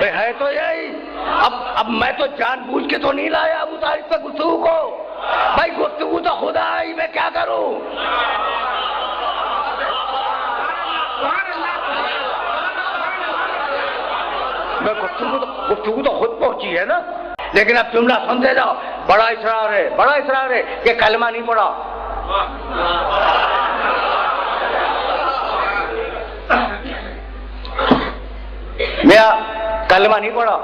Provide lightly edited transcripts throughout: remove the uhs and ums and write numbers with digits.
ہے تو یہی. اب میں تو جان بوجھ کے تو نہیں لایا ابو طالب پہ گفتگو کو. بھائی گفتگو تو خدا آئی, میں کیا کروں؟ میں گفتگو تو خود پہنچی ہے نا. لیکن اب جملہ سمجھے جاؤ. بڑا اصرار ہے کہ کلمہ نہیں پڑھا. میاں کلمہ نہیں پڑھا,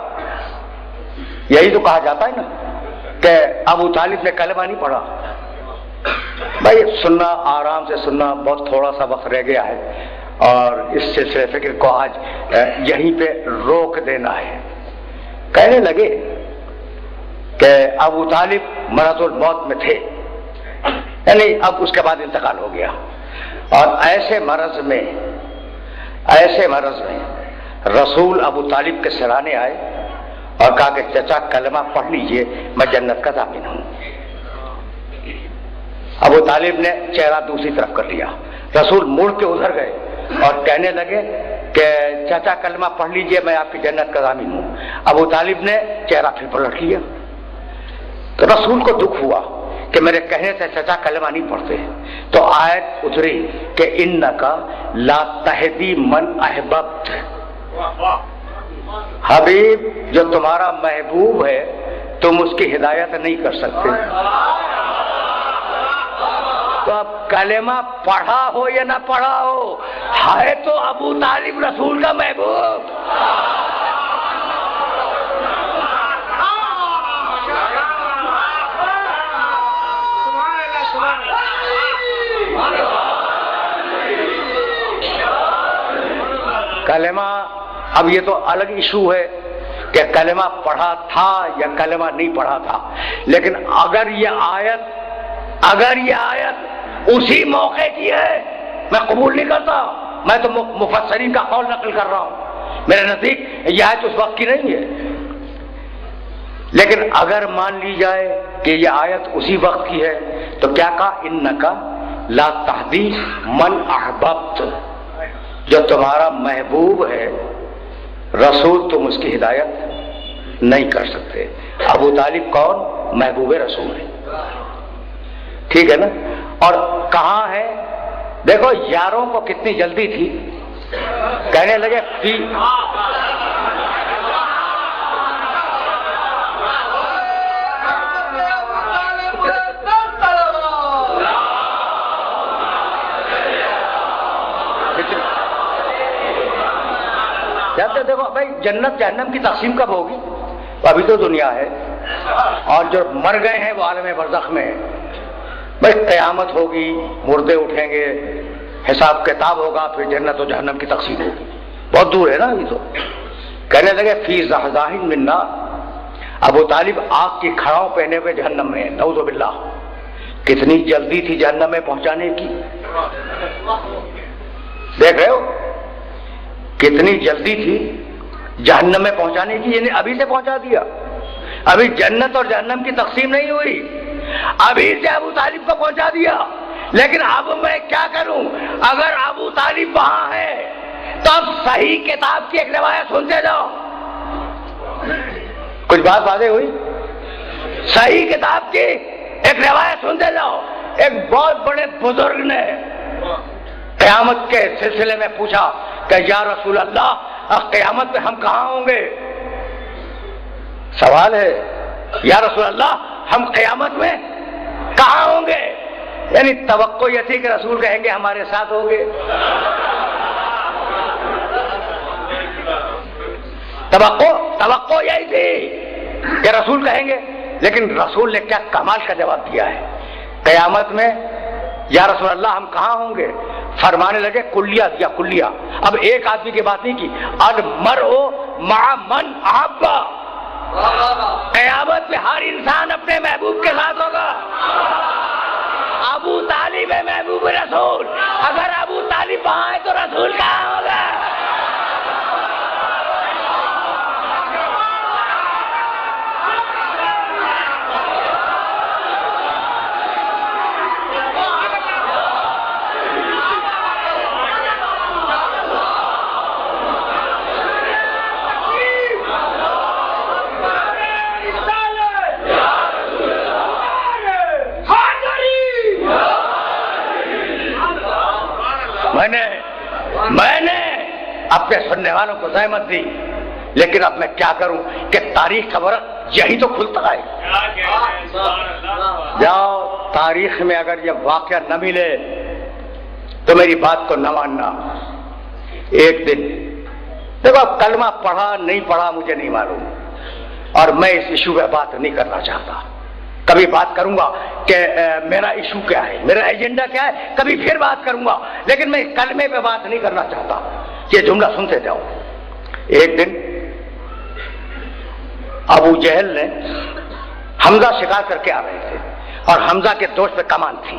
یہی تو کہا جاتا ہے نا کہ ابو طالب نے کلمہ نہیں پڑھا. بھائی سننا, آرام سے سننا, بہت تھوڑا سا وقت رہ گیا ہے اور اس سلسلے فکر کو آج یہیں پہ روک دینا ہے. کہنے لگے کہ ابو طالب مرض الموت میں تھے, یعنی اب اس کے بعد انتقال ہو گیا, اور ایسے مرض میں رسول ابو طالب کے سرانے آئے اور کہا کہ چچا کلمہ پڑھ لیجئے, میں جنت کا ضامن ہوں. ابو طالب نے چہرہ دوسری طرف کر لیا. رسول مڑ کے ادھر گئے اور کہنے لگے کہ چچا کلمہ پڑھ لیجئے, میں آپ کی جنت کا ضامن ہوں. ابو طالب نے چہرہ پھر پلٹ لیا. تو رسول کو دکھ ہوا کہ میرے کہنے سے چچا کلمہ نہیں پڑھتے. تو آیت اتری کہ انکا لا تہدی من احببت, حبیب جو تمہارا محبوب ہے تم اس کی ہدایت نہیں کر سکتے. تو اب کلمہ پڑھا ہو یا نہ پڑھا ہو, ہے تو ابو طالب رسول کا محبوب. کلمہ اب یہ تو الگ ایشو ہے کہ کلمہ پڑھا تھا یا کلمہ نہیں پڑھا تھا. لیکن اگر یہ آیت اسی موقع کی ہے, میں قبول نہیں کرتا. میں تو مفسرین کا قول نقل کر رہا ہوں. میرے نزدیک یہ آیت اس وقت کی نہیں ہے. لیکن اگر مان لی جائے کہ یہ آیت اسی وقت کی ہے تو کیا کہا, انکا لا تہدی من احببت, جو تمہارا محبوب ہے رسول تم اس کی ہدایت نہیں کر سکتے. ابو طالب کون؟ محبوب رسول ہے. ٹھیک ہے نا. اور کہاں ہے دیکھو, یاروں کو کتنی جلدی تھی, کہنے لگے دیکھو بھائی جنت جہنم کی تقسیم کب ہوگی؟ ابھی تو دنیا ہے, اور جو مر گئے ہیں وہ عالم برزخ میں. بھائی قیامت ہوگی, مردے اٹھیں گے, حساب کتاب ہوگا, پھر جنت و جہنم کی تقسیم ہوگی. بہت دور ہے نا ابھی تو. کہنے لگے فی زحزاح من نار, ابو طالب آگ کی کھڑاؤں پہنے ہوئے جہنم میں, نعوذ باللہ. کتنی جلدی تھی جہنم میں پہنچانے کی, دیکھ رہے ہو کتنی جلدی تھی جہنم میں پہنچانے کی, یعنی ابھی سے پہنچا دیا. ابھی جنت اور جہنم کی تقسیم نہیں ہوئی, ابھی سے ابو طالب کو پہنچا دیا. لیکن اب میں کیا کروں؟ اگر ابو طالب وہاں ہے تو اب صحیح کتاب کی ایک روایت سنتے جاؤ. کچھ بات واضح ہوئی؟ صحیح کتاب کی ایک روایت سنتے جاؤ. ایک بہت بڑے بزرگ نے قیامت کے سلسلے میں پوچھا کہ یا رسول اللہ قیامت میں ہم کہاں ہوں گے؟ سوال ہے, یا رسول اللہ ہم قیامت میں کہاں ہوں گے؟ یعنی توقع یہ تھی کہ رسول کہیں گے ہمارے ساتھ ہوں گے. توقع یہی تھی کہ رسول کہیں گے. لیکن رسول نے کیا کمال کا جواب دیا ہے. قیامت میں یا رسول اللہ ہم کہاں ہوں گے؟ فرمانے لگے کلیہ یا کلیہ. اب ایک آدمی کی بات نہیں کی, المرء مع من احب. قیامت میں ہر انسان اپنے محبوب کے ساتھ ہوگا. ابو طالب ہے محبوب رسول, اگر ابو طالب وہاں ہے تو رسول کہاں ہوگا؟ میں نے اپنے سننے والوں کو زحمت دی، لیکن اب میں کیا کروں کہ تاریخ کا ورق یہی تو کھلتا ہے۔ جاؤ تاریخ میں اگر یہ واقعہ نہ ملے تو میری بات کو نہ ماننا۔ ایک دن دیکھو کلمہ پڑھا نہیں پڑھا مجھے نہیں معلوم، اور میں اس ایشو پہ بات نہیں کرنا چاہتا۔ کبھی بات کروں گا کہ میرا ایشو کیا ہے، میرا ایجنڈا کیا ہے، کبھی پھر بات کروں گا، لیکن میں کلمے پہ بات نہیں کرنا چاہتا۔ یہ جملہ سنتے جاؤ۔ ایک دن ابو جہل نے حمزہ شکار کر کے آ رہے تھے، اور حمزہ کے دوست پہ کمان تھی۔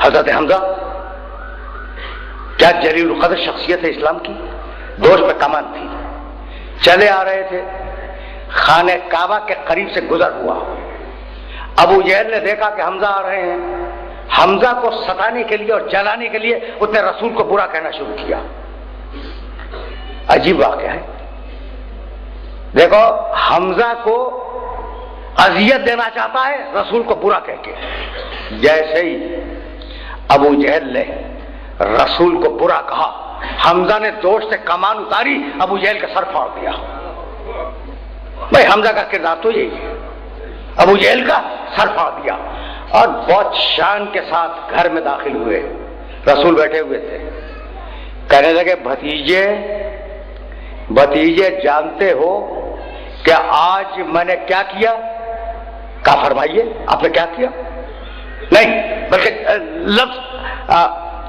حضرت حمزہ کیا جلیل القدر شخصیت ہے اسلام کی، دوست پہ کمان تھی، چلے آ رہے تھے، خانہ کعبہ کے قریب سے گزر ہوا۔ ابو جہل نے دیکھا کہ حمزہ آ رہے ہیں، حمزہ کو ستانے کے لیے اور جلانے کے لیے اس نے رسول کو برا کہنا شروع کیا۔ عجیب واقعہ ہے، دیکھو حمزہ کو اذیت دینا چاہتا ہے رسول کو برا کہہ کے۔ جیسے ہی ابو جہل نے رسول کو برا کہا، حمزہ نے دوست سے کمان اتاری، ابو جہل کا سر پھاڑ دیا۔ بھائی حمزہ کا کردار تو یہی ہے، ابو جہل کا سر پھاڑ دیا، اور بہت شان کے ساتھ گھر میں داخل ہوئے۔ رسول بیٹھے ہوئے تھے، کہنے لگے بھتیجے جانتے ہو کہ آج میں نے کیا کیا؟ کہا فرمائیے آپ نے کیا کیا؟ نہیں بلکہ لفظ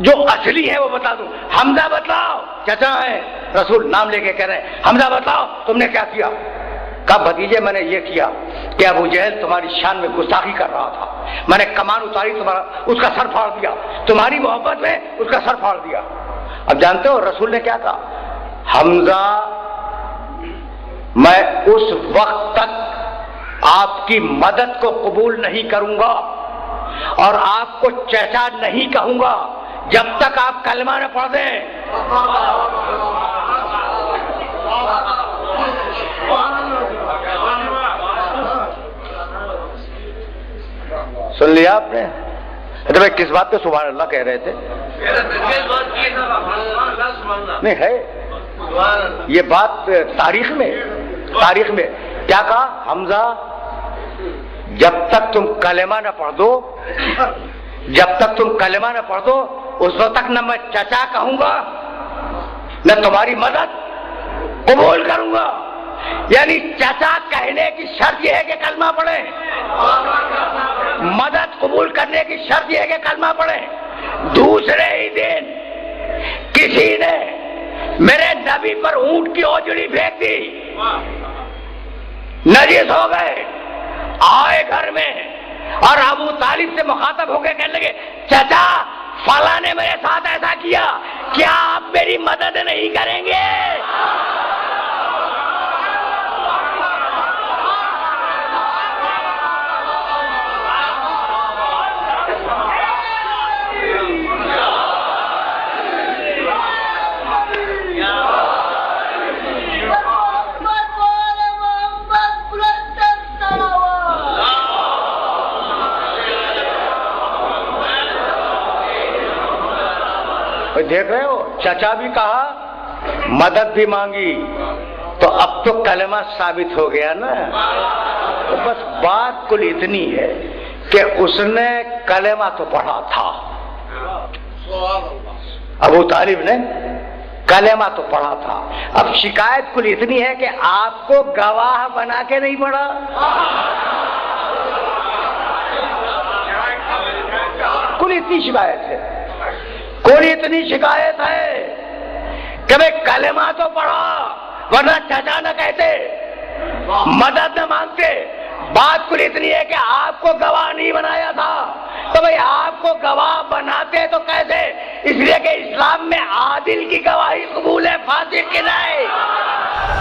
جو اصلی ہے وہ بتا دوں۔ حمزہ بتلاؤ، چچا ہے رسول نام لے کے کہہ رہے ہیں، حمزہ بتلاؤ تم نے کیا کیا؟ کہا بھتیجے میں نے یہ کیا کہ ابو جہل تمہاری شان میں گستاخی کر رہا تھا، میں نے کمان اتاری، تمہارا اس کا سر پھاڑ دیا، تمہاری محبت میں اس کا سر پھاڑ دیا۔ اب جانتے ہو رسول نے کیا کہا؟ حمزہ میں اس وقت تک آپ کی مدد کو قبول نہیں کروں گا اور آپ کو چچا نہیں کہوں گا جب تک آپ کلمہ نہ پڑھ دیں۔ سن لیا آپ نے؟ بھائی کس بات پہ سبحان اللہ کہہ رہے تھے؟ نہیں ہے یہ بات تاریخ میں کیا کہا؟ حمزہ جب تک تم کلمہ نہ پڑھ دو، اس وقت تک نہ میں چچا کہوں گا نہ تمہاری مدد قبول کروں گا۔ یعنی چچا کہنے کی شرط یہ ہے کہ کلمہ پڑھیں، مدد قبول کرنے کی شرط یہ ہے کہ کلمہ پڑھیں۔ دوسرے ہی دن کسی نے میرے نبی پر اونٹ کی اوجڑی پھینک دی، نجس ہو گئے، آئے گھر میں اور ابو طالب سے مخاطب ہو کے کہنے لگے چچا فلاں نے میرے ساتھ ایسا کیا، کیا آپ میری مدد نہیں کریں گے؟ دیکھ رہے ہو، چچا بھی کہا مدد بھی مانگی، تو اب تو کلمہ ثابت ہو گیا نا۔ تو بس بات کل اتنی ہے کہ اس نے کلمہ تو پڑھا تھا، ابو طالب نے کلمہ تو پڑھا تھا، اب شکایت کل اتنی ہے کہ آپ کو گواہ بنا کے نہیں پڑھا۔ کل اتنی شکایت ہے، کوئی اتنی شکایت ہے کہ بھئی کلمہ تو پڑھا، ورنہ چچا نہ کہتے، مدد نہ مانگتے۔ بات کل اتنی ہے کہ آپ کو گواہ نہیں بنایا تھا، تو بھئی آپ کو گواہ بناتے تو کیسے؟ اس لیے کہ اسلام میں عادل کی گواہی قبول ہے، فاسق کی نہیں۔